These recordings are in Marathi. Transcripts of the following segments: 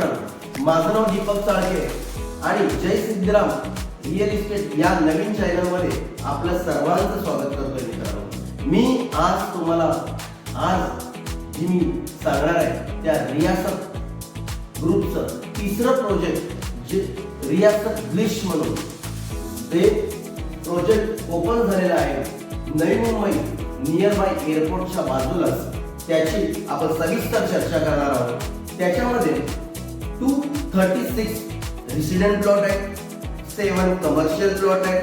मित्रांनो, माझं नाव दीपक चाळके आणि जय सिद्धराम रिअल इस्टेट या नवीन चॅनलमध्ये आपलं सर्वांचं स्वागत करतोय मित्रांनो. मी आज तुम्हाला जी मी सांगणार आहे त्या रियासत ग्रुपचं तिसरं प्रोजेक्ट जे रियासत ब्लिश म्हणून ते प्रोजेक्ट ओपन झालेलं आहे नवी मुंबई नियर बाय एअरपोर्टच्या बाजूलाच. त्याची आपण सविस्तर चर्चा करणार आहोत. त्याच्यामध्ये 236 रेसिडेंट प्लॉट आहे, 7 कमर्शियल प्लॉट आहे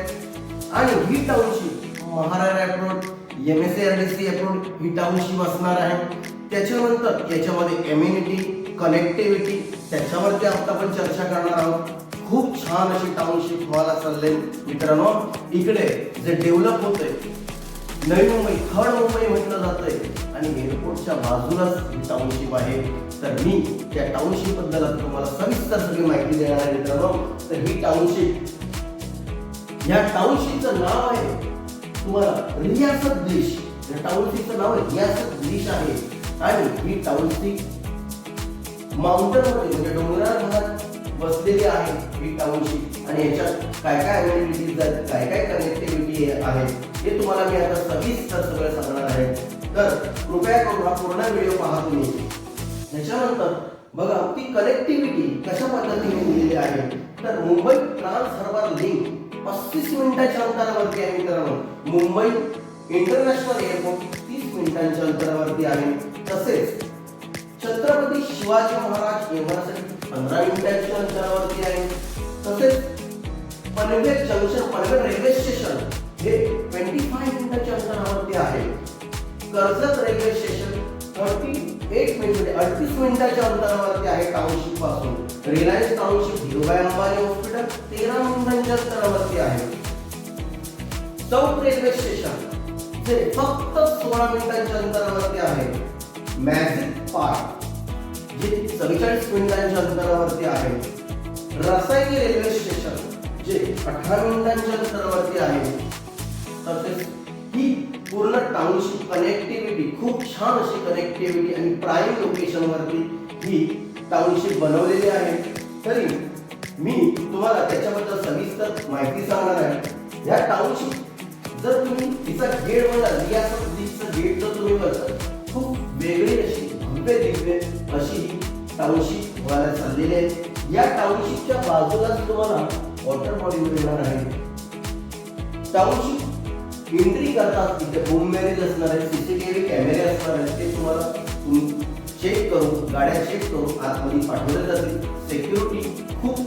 आणि ही township Maharana road MSARDC approved ही टाउनशिप असणार आहे. त्याच्यानंतर याच्यामध्ये एम्युनिटी कनेक्टिव्हिटी त्याच्यावरती आपण चर्चा करणार आहोत. खूप छान अशी टाउनशिप व्हायला चालले मित्रांनो. इकडे जे डेव्हलप होतंय नवी मुंबई थर्ड मुंबई म्हटलं जातंय आणि एअरपोर्टच्या बाजूलाच ही टाउनशिप आहे. तर मी त्या टाउनशिप बद्दल तुम्हाला सविस्तर सगळी माहिती देणार आहे मित्रांनो. तर ही टाउनशिप, या टाउनशिपचं नाव आहे तुम्हाला रियासत ब्लिश. या टाउनशिपचं नाव रियासत ब्लिश आहे आणि ही टाउनशिप माउंटन मध्ये म्हणजे डोंगराळ भागात बसलेली आहे ही टाउनशिप. आणि याच्यात काय काय अमेनिटीज आहेत, काय काय कनेक्टिव्हिटी आहे हे तुम्हाला मी आता सविस्तर सगळं सांगणार आहे. तर कृपया करून हा पूर्ण व्हिडिओ पहा तुम्ही. त्याच्यानंतर बघा ती कनेक्टिव्हिटी कशा पद्धतीने दिलेली आहे. तर मुंबई ट्रान्स हार्बर लिंक 35 मिनिटाच्या अंतरावरती आहे मित्रांनो. मुंबई इंटरनॅशनल एअरपोर्ट 30 मिनिटांच्या अंतरावरती आहे. तसेच छत्रपती शिवाजी महाराज युनिव्हर्सिटी 15 मिनिटांच्या अंतरावरती आहे. तसेच Panvel junction, Panvel railway station हे 25 मिनिटाच्या अंतरावरती आहे. कर्जत रेल्वे स्टेशन 38 मिनिट 38 मिनिटाच्या अंतरावरती आहे टाउनशिप पासून. Reliance township Dhirubhai Ambani hospital 13 मिनिटांच्या अंतरावरती आहे. साऊथ रेल्वे स्टेशन जे फक्त 16 मिनिटांच्या अंतरावरती आहे. मॅजिक पार्क जे 44 मिनिटांच्या अंतरावरती आहे. रसायनी रेल्वे स्टेशन जे 18 मिनिटांच्या अंतरावरती आहे. तसेच ही पूर्ण टाउनशिप कनेक्टिव्हिटी खूप छान अशी कनेक्टिव्हिटी आणि प्राईम लोकेशन वरती ही टाउनशिप बनवलेली आहे. तरी मी तुम्हाला त्याच्याबद्दल सविस्तर माहिती सांगणार आहे. या टाउनशिप जर तुम्ही तिचा गेट बघा, रियासत ब्लिशचं गेट जर तुम्ही बघता, खूप वेगळी अशी भव्य दिव्य अशी टाउनशिप व्हायला चाललेली आहे. या टाउनशिपच्या बाजूलाच तुम्हाला वॉटर बॉडी मिळणार आहे. टाउनशिप एंट्री करतात तिथे होम मॅरेज असणार आहे, CCTV कॅमेरे असणार आहेत. ते तुम्हाला चेक करून, गाड्या चेक करून आतमध्ये पाठवले जातील. सिक्युरिटी खूप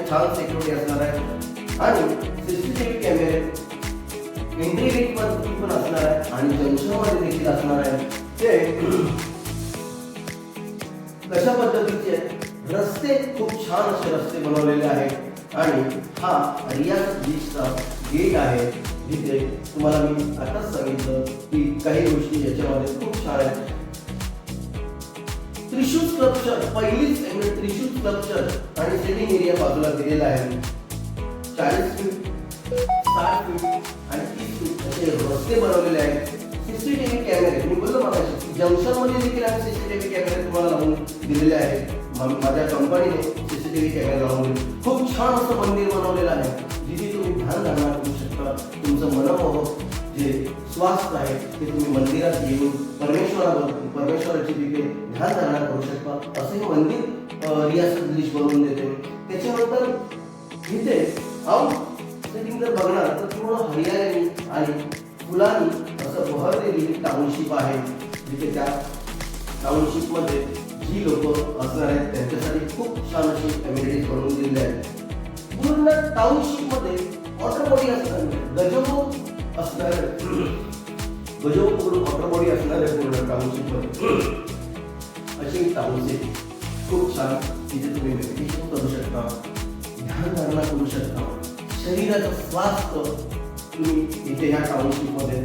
छान सिक्युरिटी असणार आहे आणि CCTV कॅमेरे एंट्री गेट पण असणार आहे आणि जंक्शनमध्ये देखील असणार आहे. ते कशा पद्धतीचे रस्ते, खूप छान असे रस्ते बनवलेले आहेत आणि हा रियासत ब्लिशचा गेट आहे जिथे तुम्हाला मी आताच सांगितलं की काही गोष्टी याच्यामध्ये खूप छान आहेत. त्रिशूल स्कल्पचर, पहिलीच त्रिशूल स्कल्पचर आणि सिटिंग एरिया बाजूला दिलेला आहे. 40 फीट, 60 फीट आणि 30 फीट असे रस्ते बनवलेले आहेत. CCTV कॅमेरे मी बोललो मगाशी जंक्शन मध्ये देखील आम्ही CCTV कॅमेरे तुम्हाला लावून दिलेले आहेत. माझ्या कंपनीने CCTV कॅमेरे लावून खूप छान असं मंदिर बनवलेलं आहे जिथे तुम्ही ध्यान धारणा करू शकता. तुमचं मनोभाव जे स्वास्थ्य आहे ते तुम्ही मंदिरात येऊन परमेश्वराची तिथे ध्यान धारणा करू शकता. असं हे मंदिर रियासत ब्लिश बनवून देते. त्याच्यानंतर इथे आउट सेटिंग जर बघणार तर पूर्ण हरियाली आणि फुलांनी असं बहरलेली टाउनशिप आहे. जिथे त्या टाउनशिप मध्ये जी लोक असणार आहेत त्यांच्यासाठी खूप छान अशी अमेनिटीज बनवून दिलेली आहेत. पूर्ण टाउनशिप मध्ये वॉटर बॉडी असणार, गजबो असणार, गजबो पूर्ण वॉटर बॉडी असणार आहे पूर्ण टाउनशिप मध्ये. अशी टाउनशिप खूप छान. तिथे तुम्ही मेडिटेशन करू शकता, ध्यान धारणा करू शकता, शरीराचं स्वास्थ्य तुम्ही इथे ह्या टाउनशिप मध्ये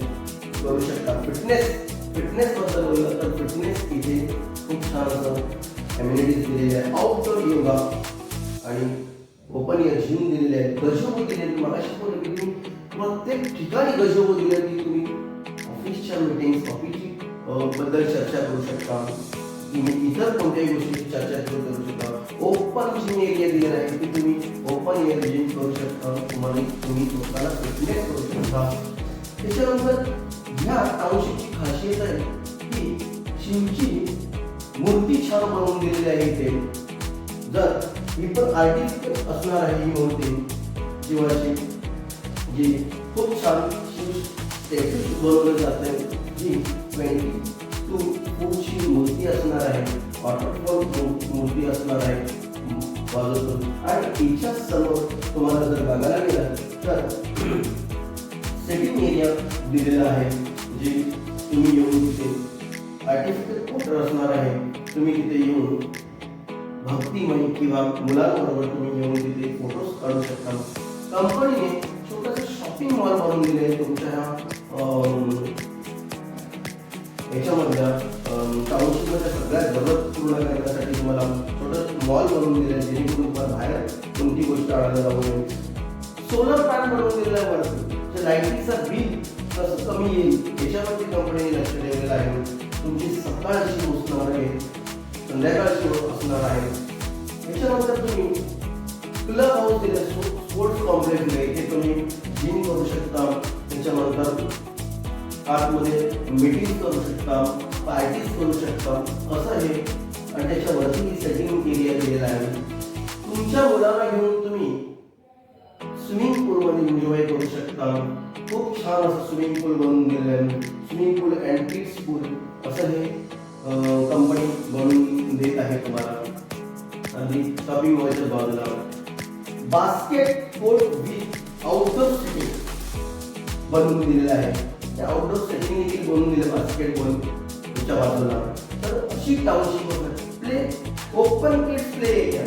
करू शकता. फिटनेस बद्दल बोललं तर फिटनेस इथे खूप छान असं अमेनिटीज दिलेले आहे. आउटडोर योगा आणि ओपन एअर जिम दिलेले आहे. गजबो दिलेली मगाशी बोलले की तुम्ही प्रत्येक ठिकाणी गजबो दिले की तुम्ही ऑफिसच्या मीटिंग्स, ऑफिसची बद्दल चर्चा करू शकता. तुम्ही इतर कोणत्याही गोष्टीची चर्चा करू शकता. ओपन जिम एरिया दिलेला आहे की तुम्ही ओपन एअर जिम करू शकता. तुम्ही स्वतःला फिटनेस करू शकता. त्याच्यानंतर ह्या टाउनशिपची खासियत आहे की शिवची मूर्ती छान बनवून दिलेली आहे इथे. जर ही पण आर्टिफिशियल असणार आहे ही मूर्ती शिवाची, जी खूप छान स्टॅच्यू बनवलं जाते, जी 22 फूटची मूर्ती असणार आहे. वॉटरफॉल मूर्ती असणार आहे बाजूतून. आणि तिच्या समोर तुम्हाला जर बघायला गेलं तर सेटिंग एरिया दिलेला आहे, जी तुम्ही येऊन तिथे आर्टिफिशियल वॉटर असणार आहे. तुम्ही तिथे येऊन भक्तिमय किंवा मुलांबरोबर तुम्ही येऊन तिथे फोटोज काढू शकता. कंपनीने छोटासा शॉपिंग मॉल बनवून दिले आहे तुमच्या याच्यामधल्या टाउनशिपमधल्या सगळ्या जरूरत पूर्ण करण्यासाठी. तुम्हाला छोटं मॉल बनवून दिलं आहे जेणेकरून तुम्हाला बाहेर कोणती गोष्ट आणायला जाऊ नये. सोलर पॅनल बनवून दिलेला आहे वरती, लाईटिंगचा बिल कसं कमी येईल याच्यावरती कंपनीने लक्ष ठेवलेलं आहे. तुमची सकाळची असणार आहे, संध्याकाळची असणार आहे. त्याच्यानंतर तुम्ही क्लब हाऊस दिले, स्पोर्ट्स कॉम्प्लेक्स दिले, इथे तुम्ही जिम करू शकता. त्याच्यानंतर आतमध्ये मीटिंग करू शकता, पार्टीज करू शकता असं हे. आणि त्याच्यावरती सेटिंग एरिया दिलेला आहे. तुमच्या मुलांना घेऊन तुम्ही स्विमिंग पूलमध्ये एन्जॉय करू शकता. खूप छान असं स्विमिंग पूल बनवून दिलेलं आहे. स्विमिंग पूल अँड किड्स पूल असं हे कंपनी बनवून देत आहे तुम्हाला. आणि शॉपिंग मॉलच्या बाजूला basket court with outdoor setting बनवून दिलेलं आहे. त्या आउटडोर सेटिंग देखील बनवून दिलं बास्केटबॉल तुमच्या बाजूला. तर अशी township play open kids play area,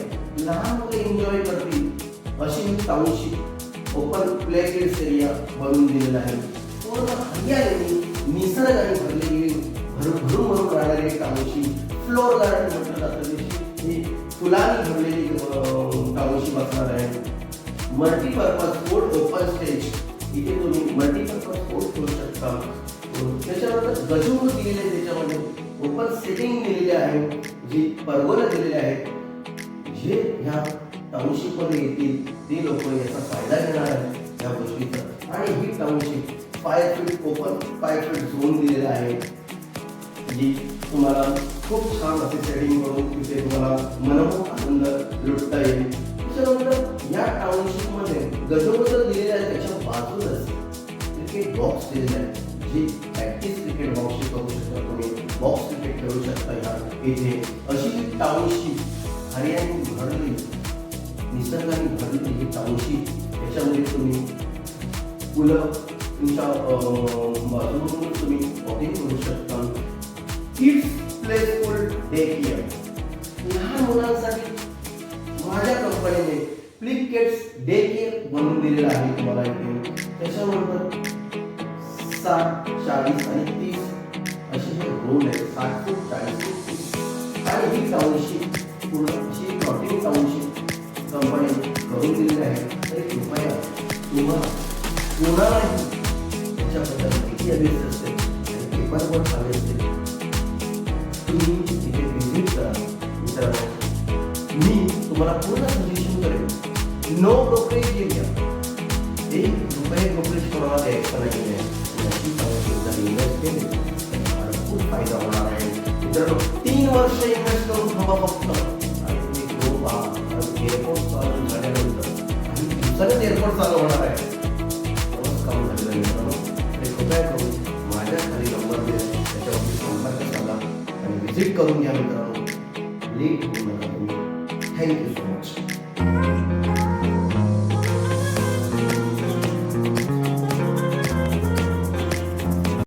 लहान मुले एन्जॉय करतील अशी township open play kids area बनवून दिलेला आहे. पूर्ण हरियाली निसर्गाने भरलेली भरून राहणारी टाउनशिप, फ्लोर गार्डन म्हटलं जातं, ही फुलांनी भरलेली टाउनशिप असणार आहे. मल्टीपर्पज स्पोर्ट ओपन स्टेज, इथे तुम्ही मल्टीपर्पज स्पोर्ट करू शकता. त्याच्यानंतर गजूर दिलेले आहे, त्याच्यामध्ये ओपन सेटिंग दिलेली आहे, जी परगोला दिलेले आहेत. जे ह्या टाउनशिप मध्ये येतील ते लोक याचा फायदा घेणार आहेत या गोष्टीचा. आणि ही township 5 feet open 5 feet zone दिलेला आहे, जी तुम्हाला खूप छान असे सेटिंग करून तिथे तुम्हाला मनमोहक आनंद लुटता येईल. त्याच्यानंतर या टाउनशिप मध्ये गजबजल दिलेले आहे, त्याच्या बाजूलाच क्रिकेट बॉक्स दिलेला आहे, जी प्रॅक्टिस क्रिकेट बॉक्स करू शकता. तुम्ही बॉक्स क्रिकेट खेळू शकता ह्या इथे. अशी टाउनशिप हरियाणी भरली, निसर्गाने भरली ही टाउनशिप. याच्यामध्ये तुम्ही फुलं तुमच्या बाजूला तुम्ही वॉकिंग करू शकता. Kids play school day care, लहान मुलांसाठी माझ्या कंपनीने फ्लिप किड्स डे केअर बनवून दिलेलं आहे तुम्हाला इथे. त्याच्यानंतर 60, 40 आणि 30 असे हे रोल आहेत. 60 फूट 40 फूट. आणि ही टाउनशिप पूर्ण अशी प्लॉटिंग टाउनशिप कंपनी करून दिलेली आहे. तर कृपया तुम्हाला कोणालाही त्याच्याबद्दल माहिती हवी असेल, पेपरवर हवे असेल, तुम्ही तिथे व्हिजिट करा. मित्रांनो, मी तुम्हाला पूर्ण सजेशन करेन. नो ब्रोकरेज एरिया, 1 रुपये ब्रोकरेज कोणाला द्यायचं नाही आहे. याची जर इन्व्हेस्ट केली तर भरपूर फायदा होणार आहे. मित्रांनो, 3 वर्ष इन्व्हेस्ट करून थांबा फक्त, आणि तुम्ही एअरपोर्ट चालू झाल्यानंतर काही दिवसांनीच एअरपोर्ट चालू होणार आहे. तेव्हाच काम झालेलं आहे मित्रांनो. आणि कृपया करून माझ्या खाली नंबर दिला त्याच्यावरती संपर्क साधा आणि व्हिजिट करून घ्या मित्रांनो. लेट होऊ नका तुम्ही. Thank you so much.